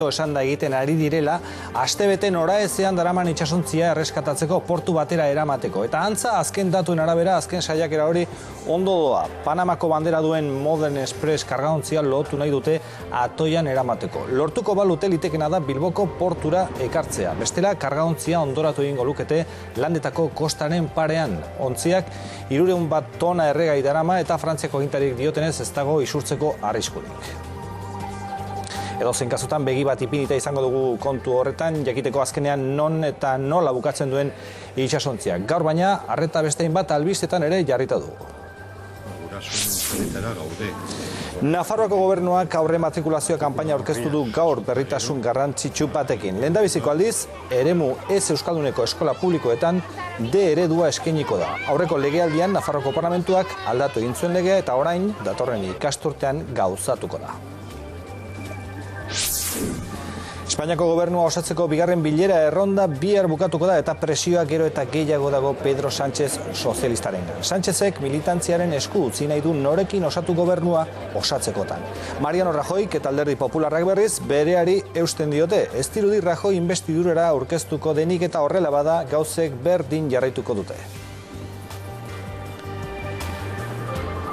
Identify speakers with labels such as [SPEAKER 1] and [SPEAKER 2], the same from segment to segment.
[SPEAKER 1] esan da egiten ari direla, astebete noraezean daraman itsasontzia erreskatatzeko portu batera eramateko. Eta antza, azken datuen arabera, azken saiakera hori ondo doa. Panamako bandera duen Modern Express kargaontzia lotu nahi dute atoian eramateko. Lortuko balute litekena da Bilboko portura ekartzea. Bestela, kargaontzia ondoratu egingo lukete landetako kostaren parean. Ontziak 300 tona erregai darama eta Frantziako agintarik diotenez ez dago isurtzeko arriskurik. Edozein kasutan begi bat ipinita izango dugu kontu horretan, jakiteko azkenean non eta nola bukatzen duen itsasontzia. Gaur baina, arreta bestein bat albistetan ere jarrita dugu. Nafarroako gobernuak aurre matrikulazioa kanpaina aurkeztu du gaur berritasun garrantzitsu batekin. Lehendabiziko aldiz, eremu ez euskalduneko eskola publikoetan D eredua eskainiko da. Aurreko legealdian Nafarroako parlamentuak aldatu egin zuen legea eta orain datorren ikasturtean gauzatuko da. Espainiako gobernua osatzeko bigarren bilera erronda bihar bukatuko da eta presioa gero eta gehiago dago Pedro Sánchez sozialistarengan. Sánchezek militantziaren esku utzi nahi du norekin osatu gobernua osatzekotan. Mariano Rajoyk eta Alderdi Popularrak berriz bereari eusten diote. Ez dirudi Rajoy inbestidurera aurkeztuko denik eta horrela bada gauzek berdin jarraituko dute.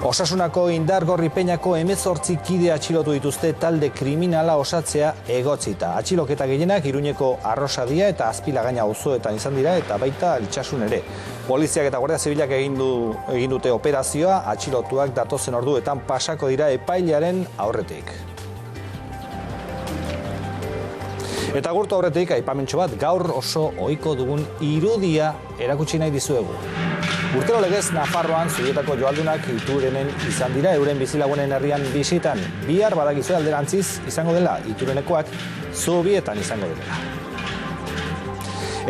[SPEAKER 1] Osasunako Indargorri Peñako 18 kide atxilotu dituzte talde kriminala osatzea egotzita. Atxiloketa gehienak Iruñeko Arrosadia eta Azpilagaina auzoetan izan dira eta baita Altsasun ere. Poliziak eta Guardia Zibilak egin dute operazioa, atxilotuak datozen orduetan pasako dira epailearen aurretik. Eta gurtu aurretik aipamentxo bat gaur oso ohiko dugun irudia erakutsi nahi dizuegu. Urtero legez Nafarroan Zubietako joaldunak Iturenen izan dira euren bizilagunen herrian bisitan. Bihar badakizue alderantziz izango dela Iturenekoak Zubietan izango dela.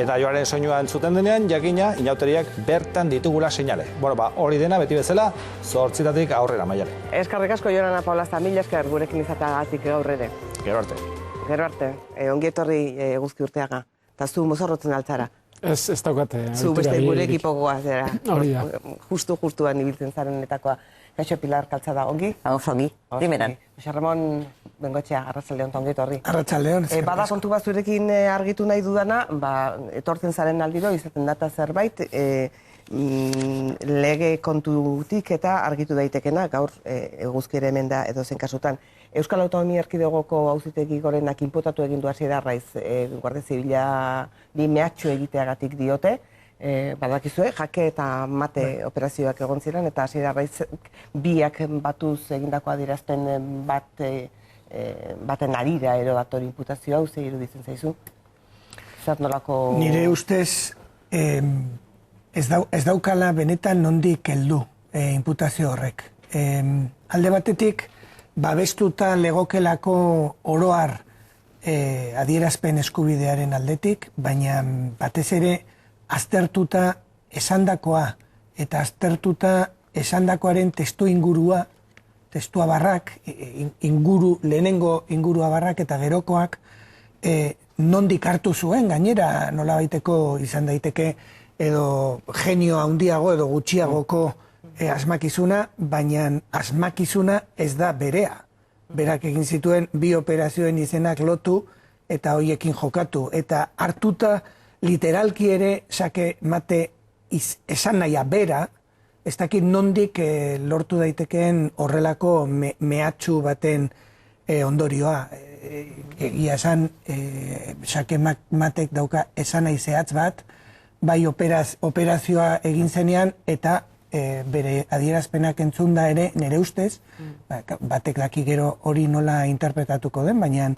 [SPEAKER 1] Eta joaren soinua entzuten denean, jakina inauteriak bertan ditugula seinale. Hori dena beti bezala, 8:00 aurrera Maialen.
[SPEAKER 2] Eskerrik asko Jorana Paulazta, mila esker gurekin izatagatik gaur ere.
[SPEAKER 1] Gero arte.
[SPEAKER 2] Gero arte, ongi etorri Eguzki Urteaga. Eta zu mozorrotzen altzara.
[SPEAKER 3] Ez daukate.
[SPEAKER 2] Zu beste gure ekipokoa zera.
[SPEAKER 3] Hori da.
[SPEAKER 2] Justuan ibiltzen zarenetakoa. Kaixo Pilar Kaltzada, ongi?
[SPEAKER 4] Ongi, primeran.
[SPEAKER 2] Jose Ramon Bengotxea, arratsaldeon ongi etorri.
[SPEAKER 3] Arratsaldeon.
[SPEAKER 2] Bada kontu bat zurekin argitu nahi dudana, etortzen zaren aldiro, izaten data zerbait, lege kontutik eta argitu daitekena, gaur eguzki ere hemen da edozen kasutan. Euskal Autonomia Erkidegoko auzitegi gorenak inputatu egin du Asier Arraiz Guardia Zibilari mehatxu egiteagatik diote, badakizue, jake eta mate operazioak egon ziren, eta Asier Arraiz biak batuz egindako adierazpen baten arira ero dator inputazioa, ze iruditzen zaizu? Zer nolako...
[SPEAKER 3] Nire ustez ez daukala benetan nondik heldu inputazio horrek. Alde batetik, babestuta legokelako oroar adierazpen eskubidearen aldetik, baina batez ere aztertuta esandakoa eta aztertuta esandakoaren testua barrak, lehenengo ingurua barrak eta gerokoak nondik hartu zuen, gainera nolabaiteko izan daiteke edo genio handiago edo gutxiagoko asmakizuna, baina asmakizuna ez da berea. Berak egin zituen bi operazioen izenak lotu eta hoiekin jokatu. Eta hartuta literalki ere sake mate esan nahia bera, ez dakit nondik lortu daitekeen horrelako mehatxu baten ondorioa. Egia esan, sake matek dauka esan nahi zehatz bat, bai operazioa egin zenean eta bere adierazpenak entzunda ere nire ustez, batek daki gero hori nola interpretatuko den, baina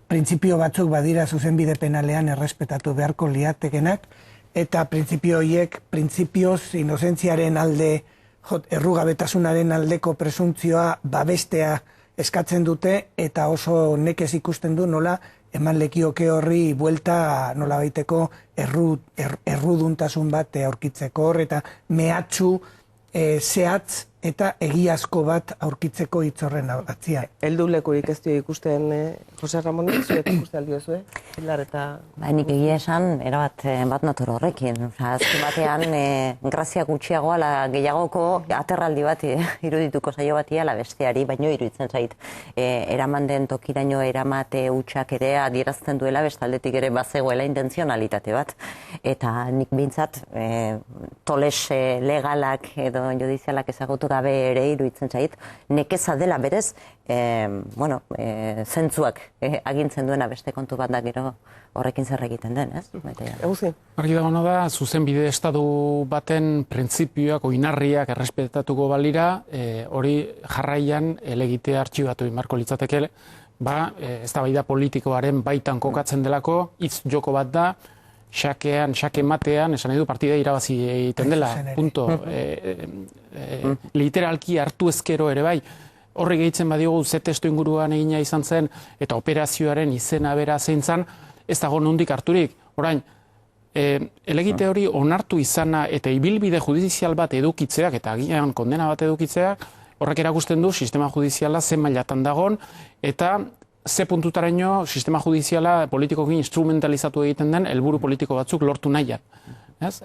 [SPEAKER 3] printzipio batzuk badira zuzenbide penalean errespetatu beharko liatekenak, eta printzipio horiek, printzipioz inozentziaren alde, errugabetasunaren aldeko presuntzioa babestea eskatzen dute, eta oso nekez ikusten du nola eman lekioke horri buelta nola baiteko erruduntasun bat aurkitzeko hor, eta mehatxu zehatz eta egiazko bat aurkitzeko hitzorren atzian.
[SPEAKER 2] Heldu lekurik ez dio ikusten Jose Ramon, zuek ikuste aldiozue? Pilar eta...
[SPEAKER 4] Nik egia esan, erabat bat nator horrekin. Azken batean, grazia gutxiago ala gehiagoko aterraldi bat irudituko zaio bati ala besteari, baino iruditzen zait. Eraman den tokiraino eramate hutsak ere adierazten duela, bestaldetik ere bazegoela intenzionalitate bat. Eta nik behintzat, toles legalak edo judizialak ezagutu gabe ere iruditzen zait, nekeza dela berez, zentzuak agintzen duena beste kontu bat da gero horrekin zer egiten den, ez?
[SPEAKER 2] Eguzi?
[SPEAKER 5] Argi dagoena da, zuzenbide estatu baten printzipioak, oinarriak errespetatuko balira, hori jarraian elegitea artxibatu marko litzateke, eztabaida politikoaren baitan kokatzen delako, hitz joko bat da, xake matean, esan nahi du partida irabazi egiten dela, punto. Literalki hartu ezkero ere bai, horri gehitzen badiogu ze testu inguruan egina izan zen eta operazioaren izena bera zein zen, ez dago nondik harturik. Orain, elegite hori onartu izana eta ibilbide judizial bat edukitzeak eta agian kondena bat edukitzeak, horrek erakusten du sistema judiziala ze mailatan dagon eta ze puntutaraino sistema judiziala politikoki instrumentalizatu egiten den helburu politiko batzuk lortu nahian.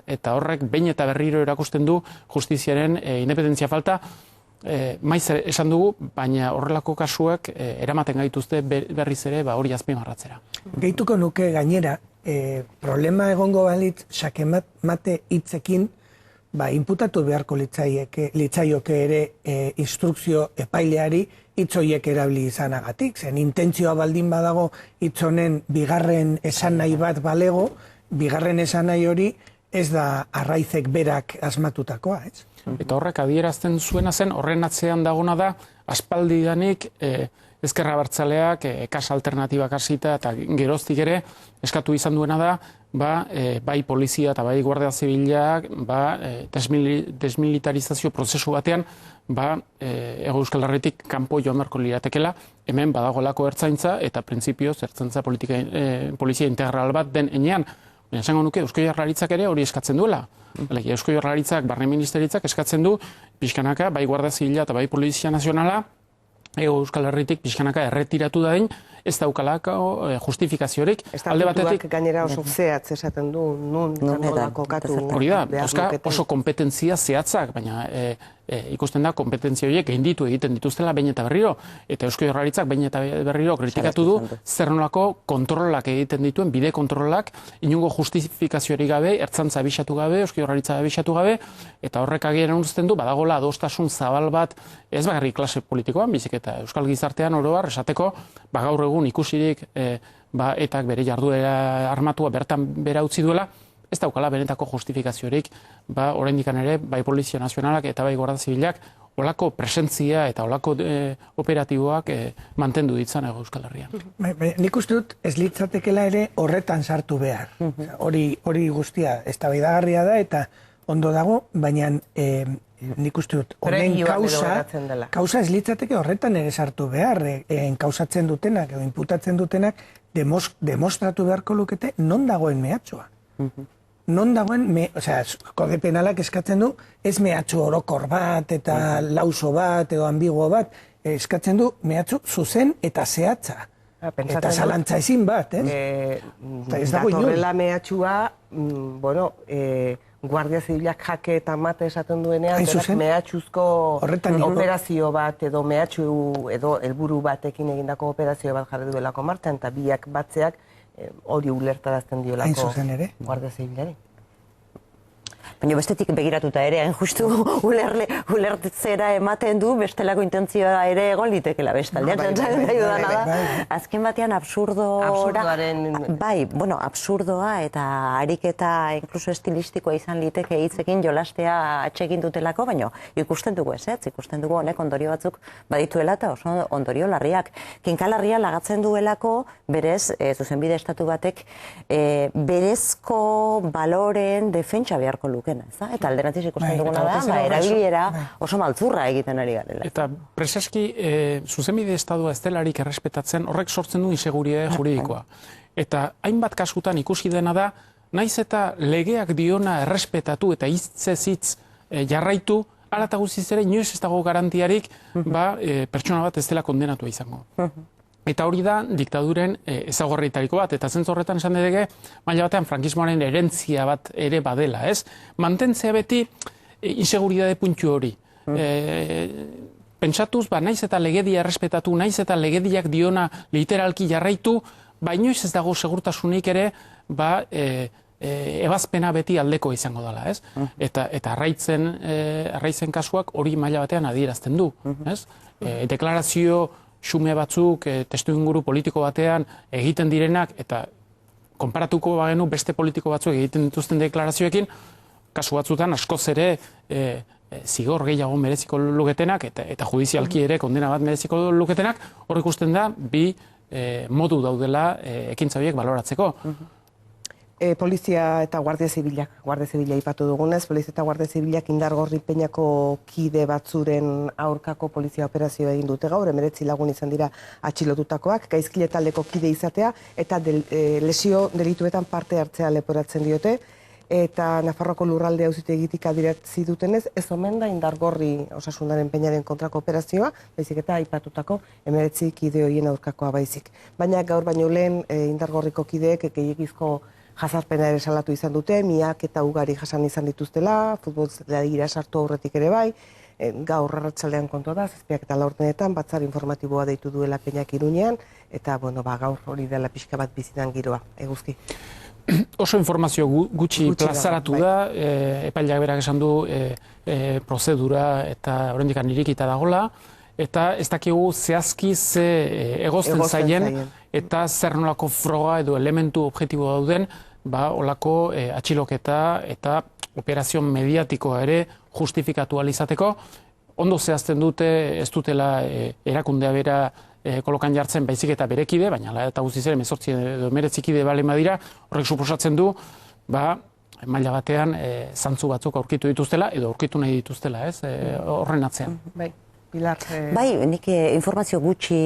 [SPEAKER 5] Eta horrek behin eta berriro erakusten du justiziaren independentzia falta, maiz esan dugu, baina horrelako kasuak eramaten gaituzte berriz ere hori azpimarratzera.
[SPEAKER 3] Gehituko nuke gainera, problema egongo balitz xake mate hitzekin inputatu beharko litzaioke ere instrukzio epaileari hitz horiek erabili izanagatik. Zen intentzioa baldin badago hitz honen bigarren esanahi bat balego, bigarren esanahi hori ez da Arraizek berak asmatutakoa, ez?
[SPEAKER 5] Eta horrek adierazten zuena zen, horren atzean dagona da, aspaldidanik ezkerra abertzaleak kas alternatibak hasita eta geroztik ere eskatu izan duena da, bai polizia eta bai guardia zibilak desmilitarizazio prozesu batean Hego Euskal Herritik kanpo joan beharko liratekela, hemen badagolako ertzaintza eta printzipioz ertzaintza polizia integral bat den enean. Esango nuke, Eusko Jaurlaritzak ere hori eskatzen duela. Eusko Jaurlaritzak, Barne Ministeritzak eskatzen du pixkanaka, bai Guardia Zibila eta bai Polizia Nazionala, Euskal Herritik pixkanaka erretiratu dain, ez daukalako justifikaziorik.
[SPEAKER 2] Estatutuak gainera oso zehatz esaten du, nun kokatu.
[SPEAKER 5] Hori da, oso kompetentzia zehatzak, baina ikusten da kompetentzia horiek gainditu egiten dituztela behin eta berriro, eta Eusko Jaurlaritzak behin eta berriro kritikatu du zer nolako kontrolak egiten dituen, bide kontrolak, inungo justifikaziorik gabe, ertzantza abisatu gabe, Eusko Jaurlaritza abisatu gabe, eta horrek agian uzten du, badagola adostasun zabal bat, ez bakarrik klase politikoan, bizik eta Euskal Gizartean oro har, esateko, gaur egun ikusirik etak bere jarduera armatua bertan bera utzi duela, ez daukala benetako justifikaziorik, oraindik ere, bai Polizia Nazionalak eta bai Guardia Zibilak, olako presentzia eta olako operatiboak mantendu ditzan Euskal Herrian.
[SPEAKER 3] Nik uste dut ez litzatekela ere horretan sartu behar. Hori guztia eztabaidagarria da eta ondo dago, baina nik uste dut honen kausa ez litzateke horretan ere sartu behar. Enkausatzen dutenak edo inputatzen dutenak demostratu beharko lukete non dagoen mehatxua. Non dagoen, kode penalak eskatzen du, ez mehatxu orokor bat eta lauso bat edo ambiguo bat, eskatzen du mehatxu zuzen eta zehatza. Eta zalantza ezin bat, ez?
[SPEAKER 2] Datorrela mehatxua, Guardia Zibilak jake eta mate esaten duenean, mehatxuzko operazio bat edo mehatxu edo helburu batekin egindako operazio bat jarri duelako martxan, eta biak batzeak hori ulertarazten diolako Guardia Zibilari.
[SPEAKER 4] Baina bestetik begiratuta ere, justu ulertzera ematen du, bestelako intentzioa ere egon litekela bestaldean. Azken batean absurdoa eta ariketa inkluso estilistikoa izan liteke hitzekin jolastea atxekin dutelako, baina ikusten dugu ikusten dugu honek ondorio batzuk badituela eta oso ondorio larriak. Kinkalarria lagatzen duelako berez, zuzenbide estatu batek, berezko baloren defentsa beharko luke. Eta alderantziz ikusten duguna da, erabilera oso maltzurra egiten ari garela.
[SPEAKER 5] Eta preseski, zuzenbide estadua ez delarik errespetatzen, horrek sortzen du inseguridade juridikoa. Eta hainbat kasutan ikusi dena da, naiz eta legeak diona errespetatu eta hitzez hitz jarraitu, hala eta guztiz ere, inoiz ez dago garantiarik pertsona bat ez dela kondenatua izango. Eta hori da diktaduren ezaugarrietariko bat, eta zentzu horretan esan dedeke, maila batean frankismoaren herentzia bat ere badela, ez? Mantentzea beti inseguritate puntu hori. Pentsatuz, naiz eta legedia errespetatu, naiz eta legediak diona literalki jarraitu, inoiz ez dago segurtasunik ere, ebazpena beti aldeko izango dela, ez? Eta arraitzen kasuak hori maila batean adierazten du, ez? Deklarazio xume batzuk, testu inguru politiko batean egiten direnak, eta konparatuko bagenu beste politiko batzuk egiten dituzten deklarazioekin, kasu batzutan askoz ere zigor gehiago mereziko luketenak, eta judizialki ere kondena bat mereziko luketenak, hor ikusten da, bi modu daudela ekintza horiek baloratzeko.
[SPEAKER 2] Polizia eta Guardia Zibila ipatu dugunez, Polizia eta Guardia Zibilak Indargorri Peñako kide batzuren aurkako polizia operazioa egin dute gaur, 19 lagun izan dira atxilotutakoak, gaizkile taldeko kide izatea, eta lesio delituetan parte hartzea leporatzen diote, eta Nafarroako lurralde auzitegitik adierazi dutenez, ez omen da Indargorri Osasunaren Peñaren kontrako operazioa, baizik eta aipatutako 19 kide horien aurkakoa baizik. Baina gaur baino lehen Indargorriko kideek gehiegizko jazarpena ere salatu izan dute, miak eta ugari jasan izan dituztela, futbolera sartu aurretik ere bai, gaur arratsaldean kontua da, 7:04 batzar informatiboa deitu duela Peñak Iruñean, eta gaur hori dela pixka bat bizitan giroa, eguzki.
[SPEAKER 5] Oso informazio gutxi plazaratu da, epaileak berak esan du prozedura eta oraindik irikita dagola, eta ez dakigu zehazki ze egozten zaien, eta zer nolako froga edo elementu objektibo dauden, olako atxiloketa eta operazio mediatikoa ere justifikatu alizateko. Ondo zehazten dute ez dutela erakundea bera kolokan jartzen baizik eta berekide, baina eta guztiz ere 18 edo 19 kide bale madira, horrek suposatzen du, maila batean zantzu batzuk aurkitu dituztela edo aurkitu nahi dituztela, ez, horren atzean.
[SPEAKER 2] Pilar,
[SPEAKER 4] bai, nik informazio gutxi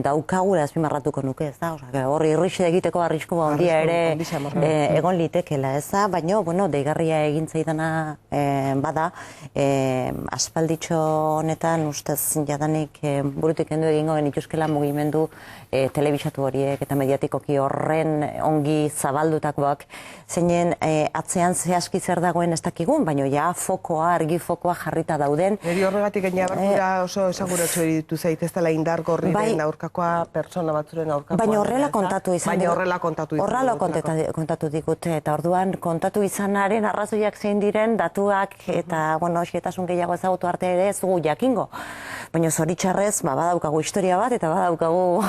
[SPEAKER 4] daukagula azpimarratuko nuke, ez da? Horri irrixe egiteko arrisku handia ere egon litekela, ez da? Baina, deigarria egin zaidana bada, aspalditxo honetan ustez jadanik burutik kendu egingo genituzkela mugimendu telebisatu horiek eta mediatikoki horren ongi zabaldutakoak, zeinen atzean zehazki zer dagoen ez dakigun, baina argi fokoa jarrita dauden.
[SPEAKER 2] Neri horregatik gaina oso esaguratxo eritu zait, ez dela Indargorriren aurkakoa, pertsona batzuren aurkakoa.
[SPEAKER 4] Baina horrela kontatu izan.
[SPEAKER 2] Baina horrela kontatu izan.
[SPEAKER 4] Horrela kontatu dikute, eta orduan kontatu izanaren arrazoiak zein diren, datuak eta, xetasun gehiago ezagutu arte ere ez dugu jakingo. Baina zoritxarrez, badaukagu historia bat, eta badaukagu,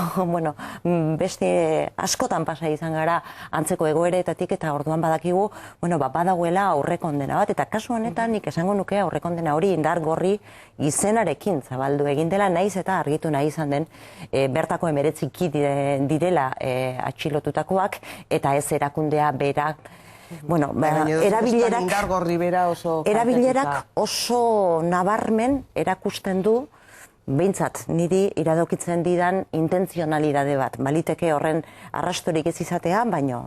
[SPEAKER 4] beste askotan pasa izan gara antzeko egoeretatik, eta orduan badakigu, badagoela aurrekondena bat, eta kasu honetan nik esango nuke aurrekondena hori Indargorri izenarekin zabaldu egin dela, naiz eta argitu nahi izan den bertako 19 direla atxilotutakoak, eta ez erakundea berak, erabilerak oso nabarmen erakusten du, behintzat, niri iradokitzen didan intentzionalidade bat, baliteke horren arrastorik ez izatea, baina,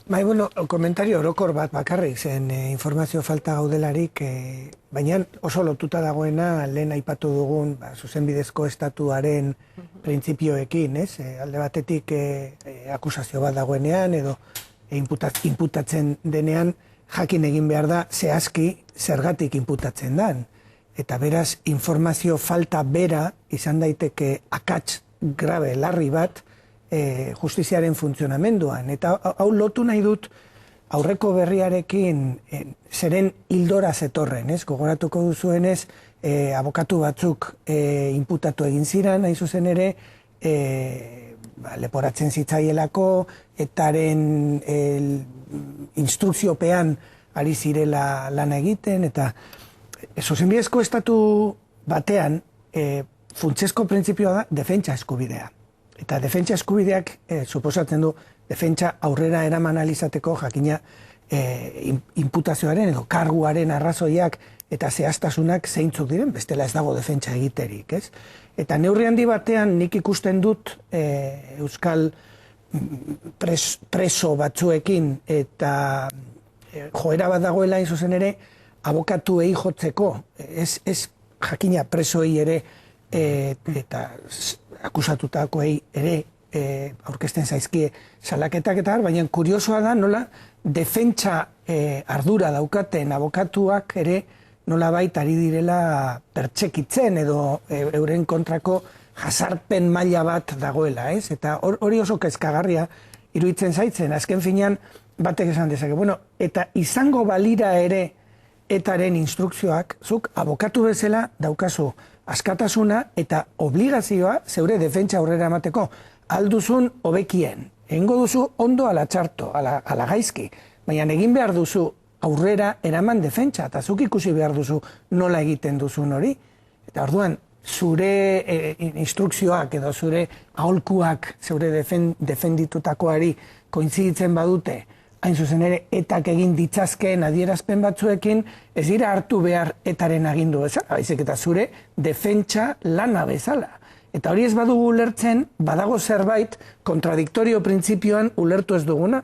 [SPEAKER 3] Bai, komentario orokor bat bakarrik, zen informazio falta gaudelarik, baina oso lotuta dagoena lehen aipatu dugun zuzenbidezko estatuaren printzipioekin, ez? Alde batetik akusazio bat dagoenean edo inputatzen denean jakin egin behar da zehazki zergatik inputatzen dan. Eta beraz, informazio falta bera izan daiteke akats grabe larri bat justiziaren funtzionamenduan. Eta hau lotu nahi dut aurreko berriarekin zeren hildora zetorren, ez? Gogoratuko duzuenez, abokatu batzuk inputatu egin ziren, hain zuzen ere, leporatzen zitzaielako, etaren instrukziopean ari zirela lan egiten, eta zuzenbidezko estatu batean, funtsezko printzipioa da defentsa eskubidea. Eta defentsa eskubideak suposatzen du defentsa aurrera eraman alizateko jakina inputazioaren edo karguaren arrazoiak eta zehaztasunak zeintzuk diren, bestela ez dago defentsa egiterik, ez? Eta neurri handi batean nik ikusten dut euskal preso batzuekin eta joera bat dagoela hain zuzen ere abokatuei jotzeko, ez jakina presoei ere eta akusatutakoei ere aurkezten zaizkie salaketak eta baina kuriosoa da nola defentsa ardura daukaten abokatuak ere nolabait ari direla pertsekitzen edo euren kontrako jasarpen maila bat dagoela, ez? Eta hori oso kezkagarria iruditzen zaitzen, azken finean batek esan dezake. Bueno, eta izango balira ere etaren instrukzioak, zuk abokatu bezala daukazu askatasuna eta obligazioa zeure defentsa aurrera emateko alduzun hobekien. Egingo duzu ondo ala txarto, ala gaizki, baina egin behar duzu aurrera eraman defentsa, eta zuk ikusi behar duzu nola egiten duzun hori. Eta orduan, zure instrukzioak edo zure aholkuak zeure defenditutakoari kointziditzen badute, hain zuzen ere, etak egin ditzazkeen adierazpen batzuekin, ez dira hartu behar etaren agindu bezala, baizik eta zure defentsa lana bezala. Eta hori ez badugu ulertzen, badago zerbait kontradiktorio printzipioan ulertu ez duguna.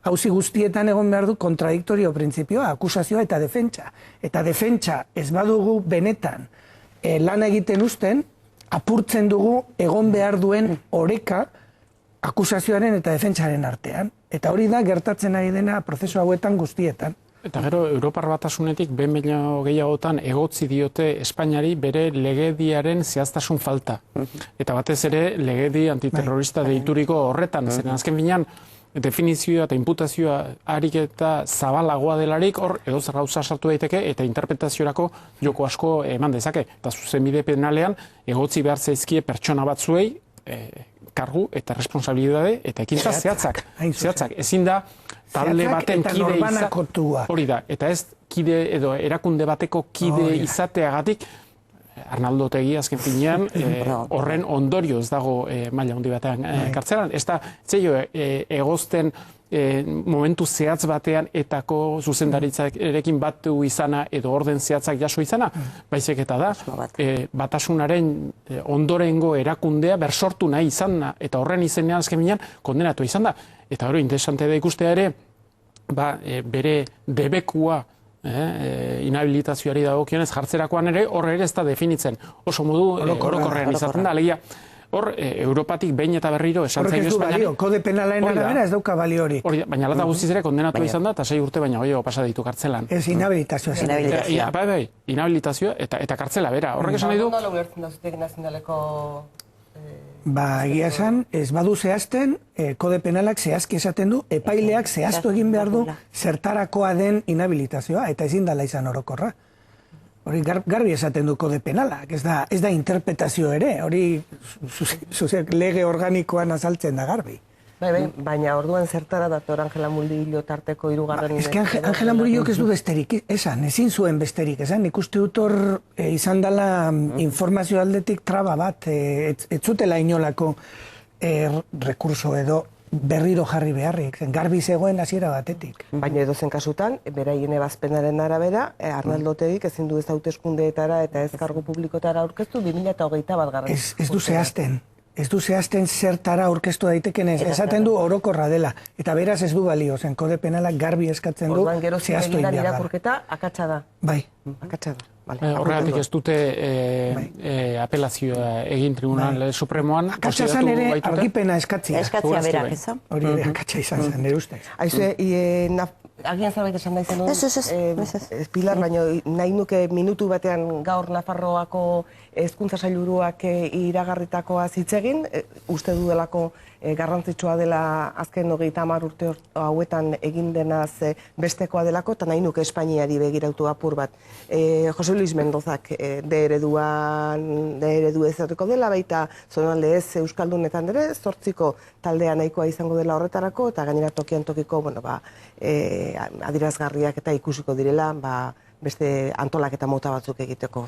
[SPEAKER 3] Auzi guztietan egon behar du kontradiktorio printzipioa, akusazioa eta defentsa. Eta defentsa ez badugu benetan lana egiten uzten, apurtzen dugu egon behar duen oreka akusazioaren eta defentsaren artean. Eta hori da gertatzen ari dena prozesu hauetan guztietan.
[SPEAKER 5] Eta gero, Europar Batasunetik 2000 gehiagotan egotzi diote Espainiari bere legediaren zehaztasun falta. Eta batez ere legedi antiterrorista deituriko horretan. Zeren azken finean, definizioa eta imputazioa harik eta zabalagoa delarik, hor edozer gauza sartu daiteke eta interpretaziorako joko asko eman dezake. Eta zuzenbide penalean egotzi behar zaizkie pertsona batzuei kargu eta responsabilidade eta ekintza zehatzak. Ezin da talde baten kide hori da, eta ez kide edo erakunde bateko kide izateagatik Arnaldo Otegi azken finean horren ondorio ez dago maila handi batean kartzelan. Ez da, egozten momentu zehatz batean etako zuzendaritzarekin batu izana edo orden zehatzak jaso izana, baizik eta da, batasunaren ondorengo erakundea bersortu nahi izan da, eta horren izenean azken finean kondenatu izan da. Eta hori, interesante da ikustea ere, bere debekua inhabilitazioari dagokionez jartzerakoan ere, horre ere ez da definitzen. Oso modu orokorrean izaten da, alegia. Hor, Europatik behin eta berriro esan zaio Espainiari.
[SPEAKER 3] Kode penalaen arabera ez dauka balio hori.
[SPEAKER 5] Baina lata guztiz ere kondenatu izan da, eta 6 urte baina gehiago pasa ditu kartzelan.
[SPEAKER 3] Ez inhabilitazioa.
[SPEAKER 5] Bai, inhabilitazioa eta kartzela, bera. Horrek esan nahi du?
[SPEAKER 2] Nola ulertzen da zutek nazionaleko...
[SPEAKER 3] Egia esan, ez badu zehazten, kode penalak zehazki esaten du, epaileak zehaztu egin behar du zertarakoa den inhabilitazioa, eta ezin dela izan orokorra. Hori garbi esaten du kode penalak, ez da interpretazio ere, hori lege organikoan azaltzen da garbi.
[SPEAKER 2] Baina orduan zertara dator Angela Murillo tarteko hirugarren...
[SPEAKER 3] Ez que Angela Murillok ez du besterik esan, ezin zuen besterik esan, ikuste dut hor izan dela informazio aldetik traba bat, ez zutela inolako rekurso edo berriro jarri beharrik, garbi zegoen hasiera batetik.
[SPEAKER 2] Baina edozen kasutan, beraien ebazpenaren arabera, Arnaldo Otegik ezin du ez hauteskundeetara eta ez kargu publikotara aurkeztu 2021 garren.
[SPEAKER 3] Ez du zehazten. Ez du zehazten zertara aurkeztu daiteken ez, esaten du orokorra dela. Eta beraz ez du balio, zen kode penalak garbi eskatzen du zehaztu egin behar.
[SPEAKER 2] Irakurketa akatsa da.
[SPEAKER 3] Bai.
[SPEAKER 2] Akatsa da.
[SPEAKER 5] Horregatik ez dute apelazioa egin Tribunal Supremoan.
[SPEAKER 3] Akatsa zan ere argipena eskatzia.
[SPEAKER 4] Eskatzia berak, ez?
[SPEAKER 3] Hori ere akatsa izan zen, nire ustez.
[SPEAKER 2] Aizu, agian zerbait esan da izan du? Ez, Pilar, baina nahi nuke minutu batean gaur Nafarroako hezkuntza sailburuak iragarritakoa hitz egin, uste dudelako garrantzitsua dela azken 30 urte hauetan egin denaz bestekoa delako, eta nahi nuke Espainiari begirautu apur bat. Jose Luis Mendozak de eredu ezateko dela, baita zonalde ez Euskaldunetan ere, 8 taldea nahikoa izango dela horretarako, eta gainera tokian tokiko adirazgarriak eta ikusiko direla, beste antolaketa mota batzuk egiteko.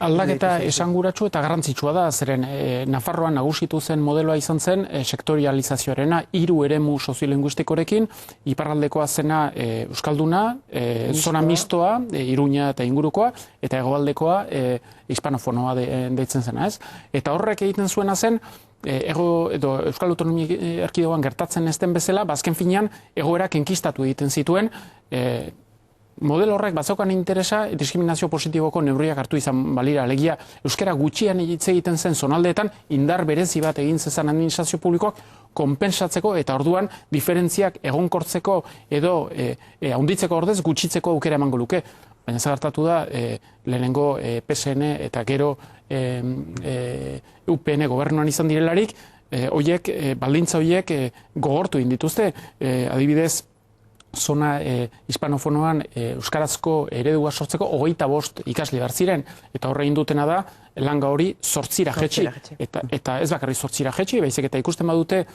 [SPEAKER 5] Aldaketa esanguratsu eta garrantzitsua da, zeren Nafarroan nagusitu zen modeloa izan zen sektorializazioarena 3 eremu soziolinguistikorekin, iparraldekoa zena Euskalduna, zona mistoa, Iruña eta ingurukoa, eta hegoaldekoa hispanofonoa deitzen zena, ez? Eta horrek egiten zuena zen, edo Euskal Autonomia Erkidegoan gertatzen ez den bezala, azken finean egoerak enkistatu egiten zituen modelo horrek bazaukan interesa diskriminazio positiboko neurriak hartu izan balira. Alegia, euskara gutxian hitz egiten zen zonaldeetan indar berezi bat egin zezan administrazio publikoak konpensatzeko eta orduan diferentziak egonkortzeko edo handitzeko ordez gutxitzeko aukera emango luke. Baina zagartatu da, lehenengo PSN eta gero UPN gobernuan izan direlarik, baldintza horiek gogortu indituzte, adibidez, zona hispanofonoan euskarazko eredua sortzeko 25 ikasle behar ziren, eta horre indutena da, langa hori 8 jetxi. Eta ez bakarri 8 jetxi, baizik eta ikusten badute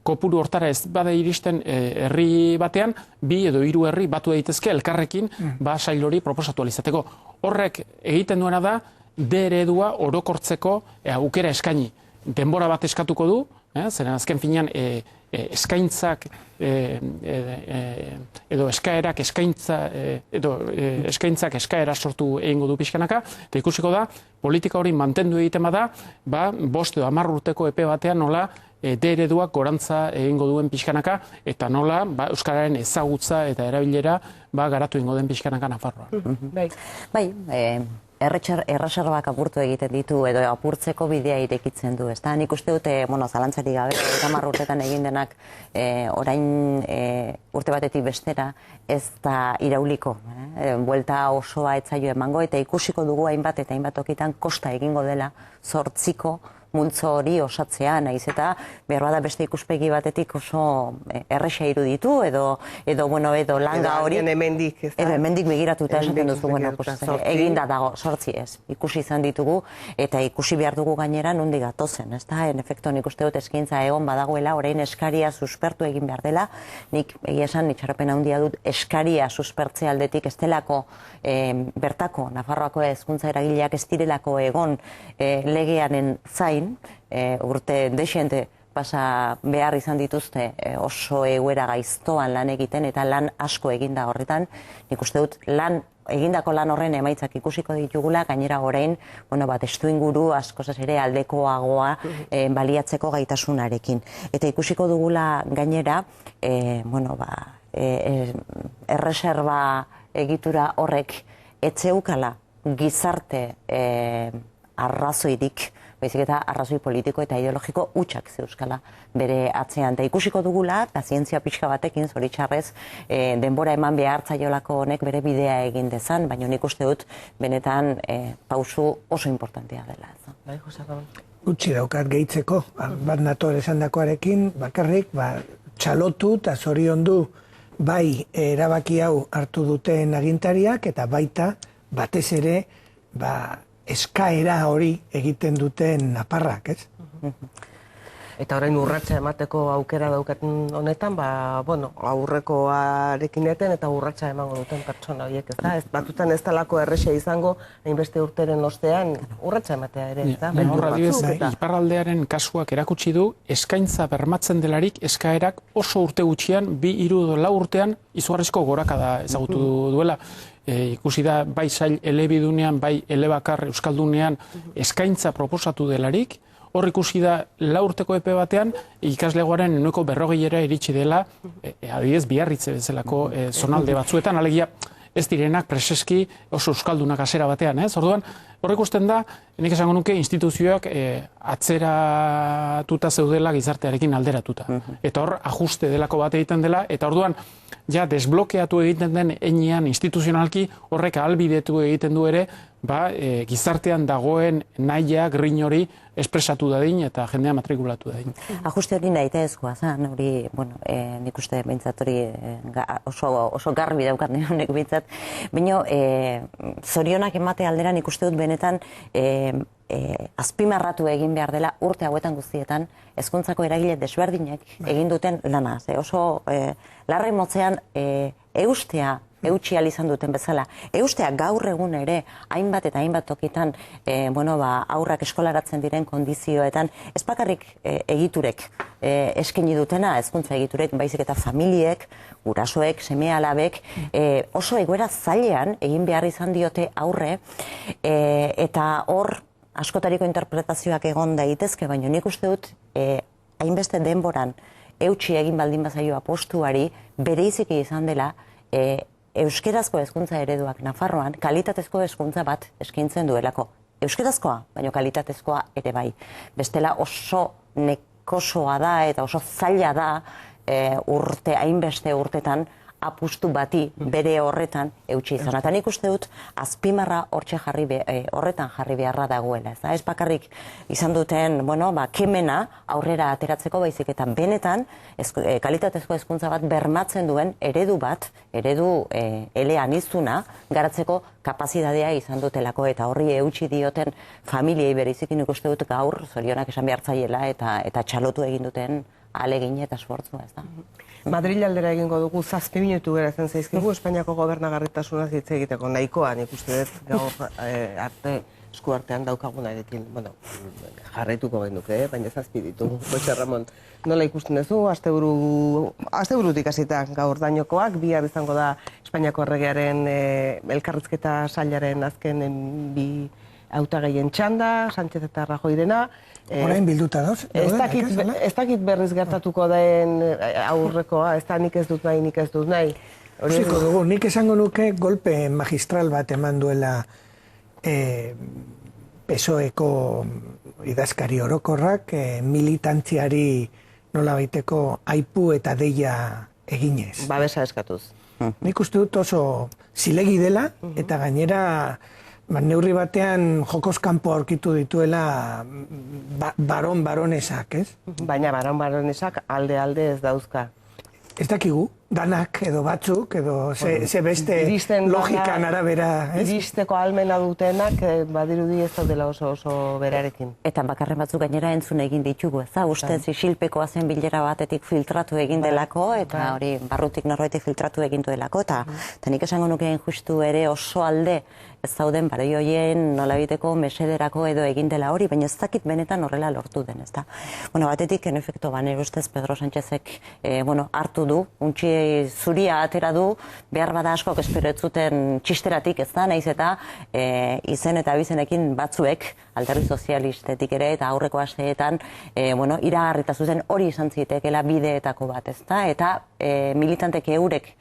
[SPEAKER 5] kopuru hortara ez bada iristen herri batean, 2 edo 3 herri batu daitezke elkarrekin sail hori proposatu alizateko. Horrek egiten duena da, D eredua orokortzeko aukera eskaini. Denbora bat eskatuko du, zeren azken finean eskaintzak edo eskaerak eskaintzak eskaera sortu egingo du pixkanaka, eta ikusiko da, politika hori mantendu egiten bada, 5 edo 10 urteko epe batean nola D ereduak gorantza egingo duen pixkanaka, eta nola euskararen ezagutza eta erabilera garatu egingo den pixkanaka Nafarroan.
[SPEAKER 4] Bai, erreserbak apurtu egiten ditu edo apurtzeko bidea irekitzen du. Nik uste dute, zalantzari gabe, 10 urtetan egin denak orain urte batetik bestera ez da irauliko. Buelta osoa etzaio emango eta ikusiko dugu hainbat eta hainbat tokitan kosta egingo dela 8 multzo hori osatzea, nahiz eta behar bada beste ikuspegi batetik oso erresa iruditu edo langa hori edo hemendik begiratuta esaten duzu eginda dago 8 ez, ikusi izan ditugu eta ikusi behar dugu gainera nondik gatozen, en efekto nik uste dut eskaintza egon badagoela, orain eskaria suspertu egin behar dela, nik egia esan itxaropen handia dut eskaria suspertze aldetik ez delako bertako Nafarroako hezkuntza eragileak ez direlako egon legearen zain, urte dexente pasa behar izan dituzte oso egoera gaiztoan lan egiten eta lan asko eginda horretan. Nik uste dut egindako lan horren emaitzak ikusiko ditugula, gainera orain, testuinguru askoz ere aldekoagoa baliatzeko gaitasunarekin. Eta ikusiko dugula gainera, erreserba egitura horrek etzeukala gizarte arrazoirik, baizik eta arrazoi politiko eta ideologiko hutsak zeuskala bere atzean. Eta ikusiko dugula, pazientzia pixka batekin, zoritxarrez, denbora eman behartzaiolako honek bere bidea egin dezan, baina nik uste dut benetan pausu oso importantea dela.
[SPEAKER 3] Gutxi daukat gehitzeko, bat nator esandakoarekin, bakarrik, txalotu eta zoriondu bai erabaki hau hartu duten agintariak eta baita batez ere eskaera hori egiten duten naparrak, ez?
[SPEAKER 2] Eta orain urratsa emateko aukera daukaten honetan, aurrekoarekin eten eta urratsa emango duten pertsona horiek, ez da? Batutan ez talako erresa izango, hainbeste urteren ostean, urratsa ematea ere, ez da?
[SPEAKER 5] Iparraldearen kasuak erakutsi du, eskaintza bermatzen delarik eskaerak oso urte gutxian, 2, 3 edo 4 urtean izugarrizko gorakada ezagutu duela. Ikusi da, bai sail elebidunean, bai elebakar euskaldunean eskaintza proposatu delarik, hor ikusi da 4 urteko epe batean ikaslegoaren 40% iritsi dela, adibidez Biarritze bezalako zonalde batzuetan, alegia ez direnak preseski oso euskaldunak hasiera batean, ez? Orduan, hor ikusten da, nik esango nuke instituzioak atzeratuta zeudela gizartearekin alderatuta. Eta hor ajuste delako bat egiten dela, eta orduan desblokeatu egiten den heinean instituzionalki horrek ahalbidetu egiten du ere, gizartean dagoen nahia, grin hori espresatu dadin eta jendea matrikulatu dadin.
[SPEAKER 4] Ajuste hori nahita ezkoa zan, hori, nik uste behintzat hori oso garbi daukat honek behintzat, baina zorionak emate aldera nik uste dut benetan azpimarratu egin behar dela urte hauetan guztietan hezkuntzako eragile desberdinek egin duten lana. Oso larri motzean eutsi izan duten bezala. Eustea gaur egun ere hainbat eta hainbat tokitan aurrak eskolaratzen diren kondizioetan ez bakarrik egiturek eskaini dutena, hezkuntza egiturek, baizik eta familiek, gurasoek, seme-alabek oso egoera zailean egin behar izan diote aurre eta hor askotariko interpretazioak egon daitezke, baina nik uste dut hainbeste denboran eutsi egin baldin bazaio apostuari bereiziki izan dela euskerazko hezkuntza ereduak Nafarroan kalitatezko hezkuntza bat eskaintzen duelako. Euskerazkoa, baina kalitatezkoa ere bai. Bestela oso nekosoa da eta oso zaila da hainbeste urtetan apustu bati bere horretan eutsi izan. Eta nik uste dut azpimarra horretan jarri beharra dagoela. Ez bakarrik izan duten kemena aurrera ateratzeko baizik eta benetan kalitatezko hezkuntza bat bermatzen duen eredu eleaniztuna garatzeko kapazitatea izan dutelako eta horri eutsi dioten familiei bereiziki nik uste dut gaur zorionak esan behar zaiela eta txalotu egin duten ahalegin eta esfortzua, ez da.
[SPEAKER 2] Madril aldera egingo dugu 7 minutu geratzen zaizkigu Espainiako gobernagarritasunaz hitz egiteko nahikoa, nik uste dut gaur eskuartean daukagunarekin, jarraituko genuke, baina 7 ditugu. Jose Ramon, nola ikusten duzu, asteburutik hasita gaur dainokoak, bihar izango da Espainiako erregearen elkarrizketa sailaren azken bi hautagaien txanda, Sánchez eta Rajoyrena.
[SPEAKER 3] Orain bilduta dauz?
[SPEAKER 2] Ez dakit berriz gertatuko den aurrekoa, ez da nik ez dut nahi.
[SPEAKER 3] Ziko dugu, nik esango nuke golpe magistral bat eman duela PSOE-ko idazkari orokorrak militantziari nola baiteko aipu eta deia eginez.
[SPEAKER 2] Babesa eskatuz.
[SPEAKER 3] Nik uste dut oso zilegi dela eta gainera neurri batean jokoz kanpo aurkitu dituela baronesak, ez?
[SPEAKER 2] Baina baronesak alde ez dauzka.
[SPEAKER 3] Ez dakigu, danak edo batzuk, edo ze beste logikan arabera, ez?
[SPEAKER 2] Iristeko almena dutenak badirudi ez daudela oso berarekin.
[SPEAKER 4] Eta bakarren batzuk gainera entzun egin ditugu, ez da? Ustez isilpekoa zen bilera batetik filtratu egin delako, eta hori barrutik norbaitek filtratu egin duelako, eta nik esango nukeen justu ere oso alde ez zauden baroi hoien nolabiteko mesederako edo egin dela hori, baina ez dakit benetan horrela lortu den, ez da? Batetik, en efekto, nire ustez Pedro Sánchezek hartu du, untxi zuria atera du, behar bada askok espero ez zuten txisteratik, ez da, nahiz eta izen eta abizenekin batzuek, alderdi sozialistetik ere, eta aurreko asteetan, iragarrita zuzen hori izan zitekela bideetako bat, ez da, eta militantek eurek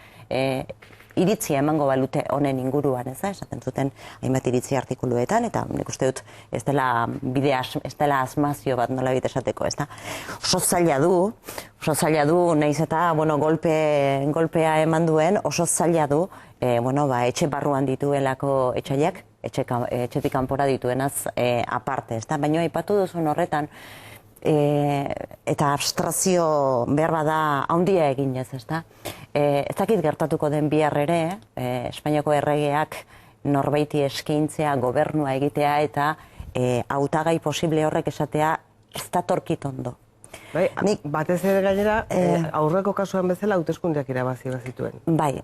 [SPEAKER 4] iritzia emango balute honen inguruan, ez da, esaten zuten hainbat iritzi artikuluetan, eta nik uste dut ez dela bidea, ez dela asmazio bat nolabait esateko, ez da. Oso zaila du, nahiz eta, golpea eman duen, oso zaila du, etxe barruan dituelako etxaiak, etxetik kanpora dituenaz aparte, ez da, baina aipatu duzun horretan, eta abstrazio behar bada handia eginez, ez da. Ez dakit gertatuko den bihar ere, Espainiako erregeak norbaiti eskaintzea, gobernua egitea eta hautagai posible horrek esatea ez datorkit ondo.
[SPEAKER 2] Batez ere gainera, aurreko kasuan bezala hauteskundeak irabazi bazituen.
[SPEAKER 4] Bai.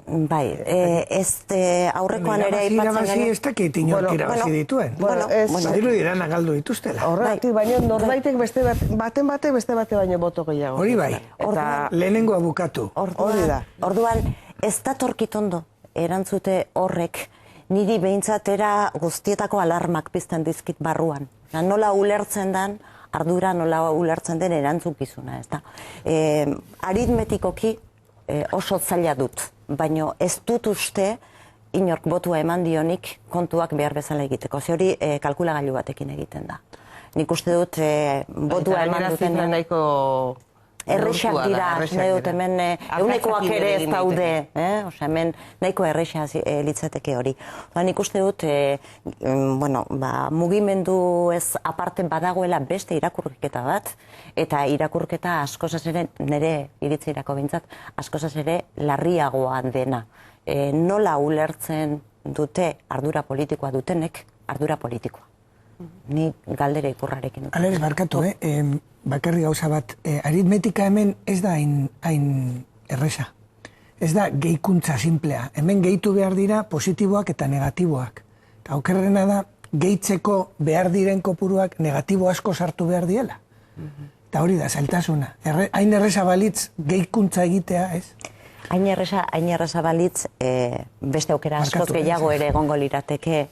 [SPEAKER 4] Aurrekoan ere aipatzen
[SPEAKER 3] irabazi ez dakit inork irabazi dituen. Badiru dirana galdu dituztela.
[SPEAKER 2] Horregatik, baina norbaitek baten beste bate baino boto gehiago.
[SPEAKER 3] Hori bai, lehenengoa bukatu.
[SPEAKER 2] Hori da.
[SPEAKER 4] Orduan, ez datorkit ondo erantzute horrek niri behintzatera guztietako alarmak pizten dizkit barruan. Nola ulertzen den, ardura nola ulertzen den erantzukizuna, ez da. Aritmetikoki oso zaila dut, baina ez dut uste inork botua eman dionik kontuak behar bezala egiteko. Ze hori kalkulagailu batekin egiten da. Nik uste dut botua eman duten
[SPEAKER 2] nahiko
[SPEAKER 4] errexak dira, nahi dut hemen eunekoak ere ez daude, hemen nahiko errexak litzateke hori. Nik uste dut, mugimendu ez aparte badagoela beste irakurketa bat, eta irakurketa askozaz ere, nire iritzirako bintzat, askozaz ere larriagoa dena. Nola ulertzen dute ardura politikoa dutenek, ardura politikoa. Ni galdera ikurrarekin dut.
[SPEAKER 3] Alere, barkatu, bakarri gauza bat, aritmetika hemen ez da hain erresa. Ez da gehikuntza simplea. Hemen gehitu behar dira positiboak eta negatiboak. Eta okerrena da, gehitzeko behar diren kopuruak negatibo asko sartu behar diela. Eta hori da, zailtasuna. Hain erresa balitz gehikuntza egitea, ez?
[SPEAKER 4] Hain erresa balitz, beste aukera askoz gehiago ere egongo lirateke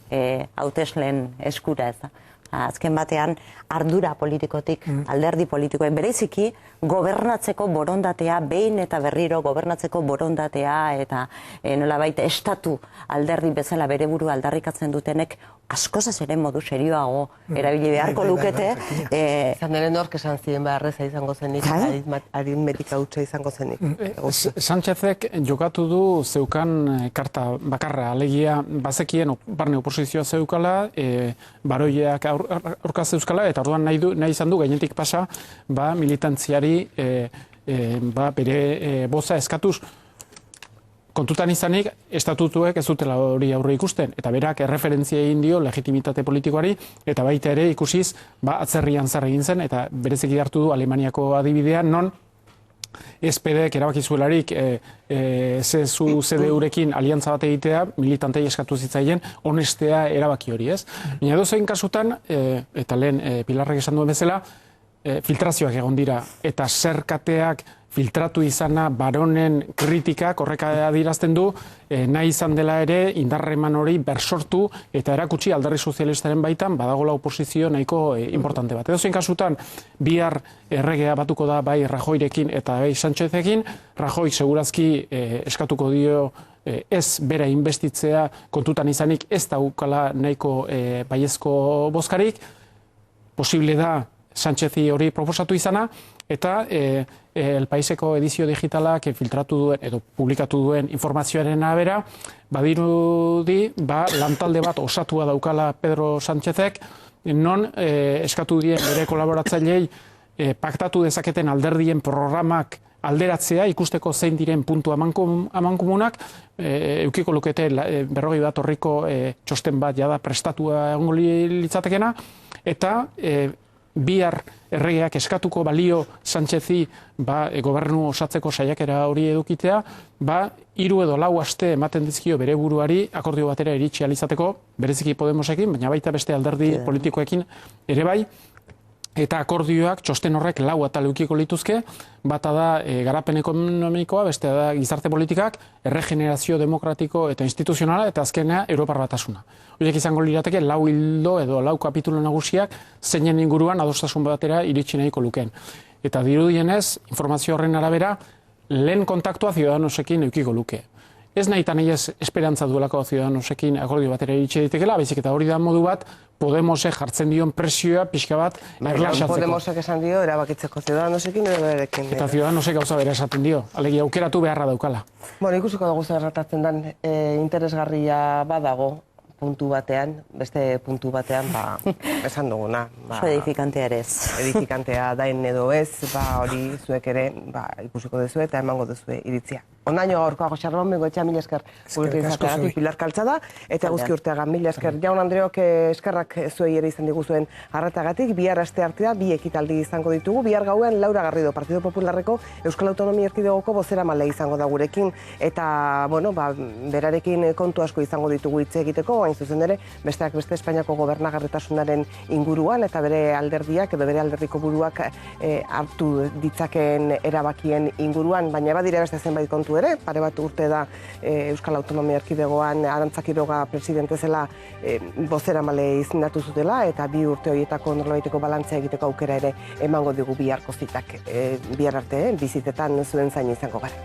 [SPEAKER 4] hautesleen eskura, ez da. Azken batean, ardura politikotik, alderdi politikoen bereziki, gobernatzeko borondatea, behin eta berriro gobernatzeko borondatea, eta nolabait estatu alderdi bezala bere buru aldarrikatzen dutenek, askozaz ere modu serioago erabili beharko lukete.
[SPEAKER 2] Zan ere nork esan ziren beharreza izango zenik, aritmetika hutsa izango zenik.
[SPEAKER 5] Sánchezek jokatu du zeukan karta bakarra, alegia bazekien barne oposizioa zeukala, baroiak aurka zeuzkala, eta orduan nahi izan du gainetik pasa militantziari bere boza eskatuz. Kontutan izanik, estatutuek ez dutela hori aurre ikusten, eta berak erreferentzia egin dio legitimitate politikoari, eta baita ere ikusiz, atzerrian zer egin zen, eta bereziki hartu du Alemaniako adibidea, non SPD-ek erabakizuelarik CSU-CDU-rekin aliantza bat egitea, militantei eskatu zitzaien, honestea erabaki hori, ez? Baina edozein kasutan, eta lehen Pilarrek esan duen bezala, filtrazioak egon dira, eta zerkateak filtratu izana baronen kritikak horrek adierazten du, nahi izan dela ere indarreman hori bersortu eta erakutsi alderdi sozialistaren baitan badagola oposizio nahiko importante bat. Edozein kasutan, bihar erregea batuko da bai Rajoyrekin eta bai Sánchezekin, Rajoy segurazki eskatuko dio ez bera inbestitzea kontutan izanik ez daukala nahiko baiezko bozkarik, posible da Sánchezi hori proposatu izana, eta El Paiseko edizio digitalak filtratu duen edo publikatu duen informazioaren arabera, badirudi lantalde bat osatua daukala Pedro Sánchezek, non eskatu dien bere kolaboratzailei paktatu dezaketen alderdien programak alderatzea, ikusteko zein diren puntu amankomunak, eukiko lukete 40 bat horriko txosten bat jada prestatua egongo litzatekena, eta bihar erregeak eskatuko balio Sánchezi gobernu osatzeko saiakera hori edukitea, 3 edo 4 aste ematen dizkio bere buruari akordio batera iritsi ahal izateko, bereziki Podemosekin, baina baita beste alderdi politikoekin ere bai, eta akordioak txosten horrek 4 atal edukiko lituzke, bata da garapen ekonomikoa, bestea da gizarte politikak, erregenerazio demokratiko eta instituzionala, eta azkenea Europar Batasuna. Horiek izango lirateke 4 hildo edo 4 kapitulo nagusiak zeinen inguruan adostasun batera iritsi nahiko lukeen. Eta dirudienez, informazio horren arabera, lehen kontaktua Ciudadanosekin edukiko luke. Ez nahi eta nahi ez esperantza duelako Ciudadanosekin akordio batera iritsi daitekela, baizik eta hori da modu bat, Podemosek jartzen dion presioa pixka bat erlaxatzeko.
[SPEAKER 2] Podemosek esan dio, erabakitzeko Ciudadanosekin edo berekin.
[SPEAKER 5] Eta Ciudadanosek gauza bera esaten dio, alegia aukeratu beharra daukala.
[SPEAKER 2] Bueno, ikusiko dugu zer gertatzen den, interesgarria badago puntu batean, beste puntu batean, esan duguna.
[SPEAKER 4] Oso edifikantea ere ez.
[SPEAKER 2] Edifikantea dain edo ez, hori zuek ere ikusiko duzu eta emango duzu iritzia. Ondaino gaurkoago Xarbon, bengoetxea, mila esker izateagatik Pilar Kaltzada, eta Eguzki Urteaga, mila esker. Jaun Andreok eskerrak zuei ere izan diguzuen arretagatik, bihar aste artea, 2 ekitaldi izango ditugu, bihar gauean Laura Garrido, Partido Popularreko Euskal Autonomia Erkidegoko bozeramale izango da gurekin, eta, berarekin kontu asko izango ditugu hitz egiteko, hain zuzen ere, besteak beste Espainiako gobernagarritasunaren inguruan, eta bere alderdiak edo bere alderdiko buruak hartu ditzakeen erabakien inguruan, baina badira beste zenbait kontu ere, pare bat urte da Euskal Autonomia Erkidegoan Arantza Quiroga presidente zela bozeramale izendatu zutela, eta 2 urte horietako nolabaiteko balantzea egiteko aukera ere emango dugu biharko zitak. Bihar arte, bizitetan zuen zain izango gara.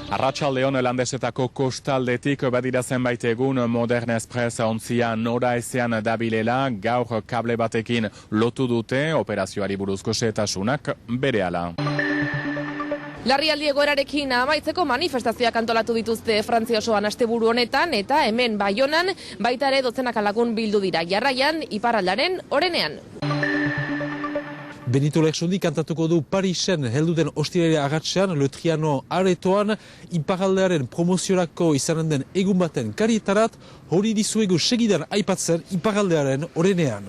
[SPEAKER 6] Arratsaldeon Landesetako kostaldetik badira zenbait egun Modern Express ontzia nora ezean dabilela, gaur kable batekin lotu dute operazioari buruzko xehetasunak berehala.
[SPEAKER 7] Larrialdi egoerarekin amaitzeko manifestazioak antolatu dituzte Frantzia osoan asteburu honetan, eta hemen Baionan baita ere dozenaka lagun bildu dira, jarraian iparraldaren orenean.
[SPEAKER 8] Benito Lertxundi kantatuko du Parisen helduden ostiralea agatzean, Le Trianon aretoan, iparaldearen promoziorako izanen den egun baten karietarat, hori dizuegu segidan aipatzen iparaldearen orenean.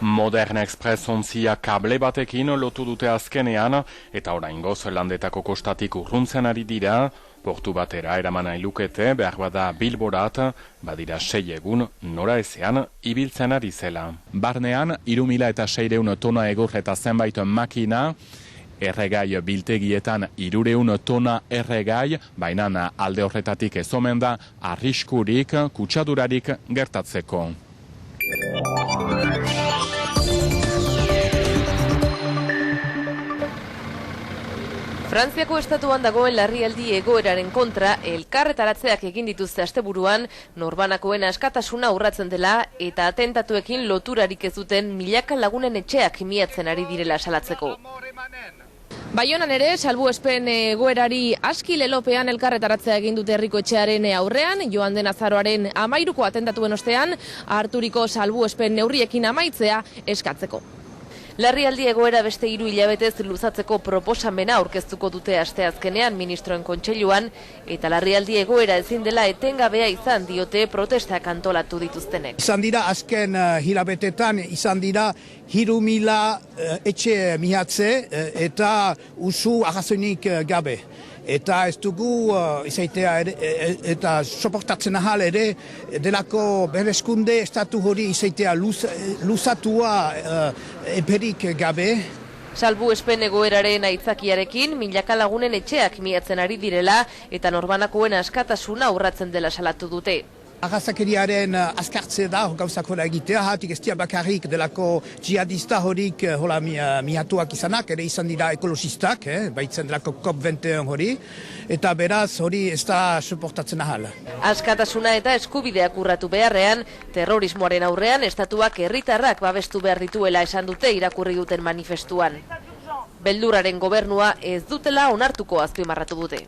[SPEAKER 6] Modern Express ontzia kable batekin lotu dute azkenean, eta oraingoz landetako kostatik urruntzen ari dira, Portu batera eraman nahi lukete, behar bada Bilborat, badira 6 egun noraezean ibiltzen ari zela. Barnean, 3.600 tona egur eta zenbait makina, erregai biltegietan 300 tona erregai, baina alde horretatik ez omen da arriskurik, kutsadurarik gertatzeko.
[SPEAKER 7] Frantziako estatuan dagoen larrialdi egoeraren kontra elkarretaratzeak egin dituzte asteburuan norbanakoen askatasuna urratzen dela eta atentatuekin loturarik ez duten milaka lagunen etxeak miatzen ari direla salatzeko. Baionan ere, salbuespen egoerari aski lelopean elkarretaratzea egin dute herriko etxearen aurrean, joan den azaroaren 13ko atentatuen ostean, harturiko salbuespen neurriekin amaitzea eskatzeko. Larrialdi egoera beste 3 hilabetez luzatzeko proposamena aurkeztuko dute asteazkenean ministroen kontseiluan, eta larrialdi egoera ezin dela etengabea izan diote protestak antolatu dituztenek.
[SPEAKER 9] Izan dira azken hilabetetan, izan dira 3.000 etxe mihatze eta usu arrazoinik gabe. Eta ez dugu izaitea eta soportatzen ahal ere delako berreskunde estatu hori izaitea luzatua eperik gabe.
[SPEAKER 7] Salbuespen egoeraren aitzakiarekin milaka lagunen etxeak miatzen ari direla eta norbanakoen askatasuna urratzen dela salatu dute.
[SPEAKER 9] Arrazakeriaren azkartze da gauzak hola egitea, hatik ez dira bakarrik delako jihadista horik hola mihatuak izanak, ere izan dira ekologistak, baitzen delako COP21 hori, eta beraz hori ez da soportatzen ahal.
[SPEAKER 7] Askatasuna eta eskubideak urratu beharrean, terrorismoaren aurrean estatuak herritarrak babestu behar dituela esan dute irakurri duten manifestuan. Beldurraren gobernua ez dutela onartuko azpimarratu dute.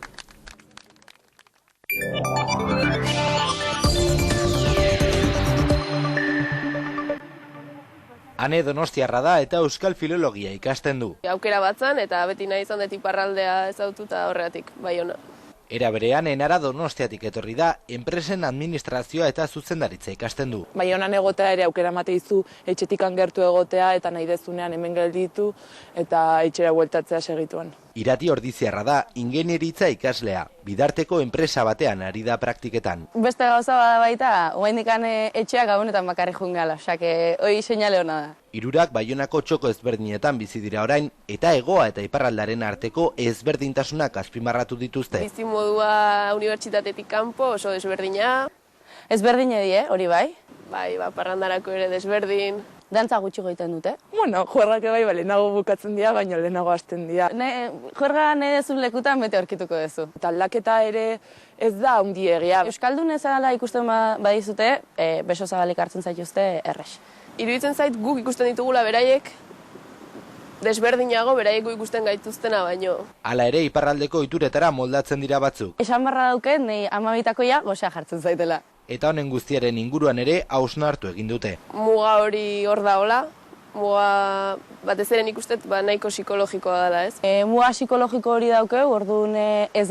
[SPEAKER 10] Ane donostiarra da eta euskal filologia ikasten du.
[SPEAKER 11] Aukera batzan eta beti nahi izan dut iparraldea ezaututa horregatik, Baiona.
[SPEAKER 10] Era berean, enara Donostiatik etorri da, enpresen administrazioa eta zuzendaritza ikasten du.
[SPEAKER 12] Baionan egotea ere aukera emate dizu etxetikan gertu egotea eta nahi dezunean hemen gelditu eta etxera bueltatzea segituan.
[SPEAKER 10] Irati Ordiziarra da, ingenieritza ikaslea, bidarteko enpresa batean ari da praktiketan.
[SPEAKER 13] Beste gauza bada baita, oraindikan etxeak gabonetan bakarrik joan gala, osea, hori seinale ona da.
[SPEAKER 10] Hirurak Baionako txoko ezberdinetan bizi dira orain eta hegoa eta iparraldaren arteko ezberdintasunak azpimarratu dituzte.
[SPEAKER 11] Bizimodua unibertsitatetik kanpo oso desberdina.
[SPEAKER 13] Ezberdine die, hori bai?
[SPEAKER 11] Bai, parrandarako ere desberdin.
[SPEAKER 13] Dantza gutxi goiten dute?
[SPEAKER 12] Bueno, juergak bai, lehenago bukatzen dira, baina lehenago hasten dira.
[SPEAKER 13] Juerga nahi dezun lekutan bete aurkituko duzu.
[SPEAKER 12] Eta aldaketa ere ez da handiegia.
[SPEAKER 13] Euskaldun ezagala ikusten badizute, beso zabalik hartzen zaituzte errex.
[SPEAKER 11] Iruditzen zait guk ikusten ditugula beraiek desberdinago beraiek ikusten gaituztena baino.
[SPEAKER 10] Hala ere iparraldeko ituretara moldatzen dira batzuk.
[SPEAKER 13] Esan barra dauken, nei 12koia gosea jartzen zaitela.
[SPEAKER 10] Eta honen guztiaren inguruan ere hausnartu egin dute.
[SPEAKER 11] Muga hori hor da hola, muga batez ere nik uste nahiko psikologikoa dela, ez?
[SPEAKER 13] Muga psikologiko hori daukeu, orduan ez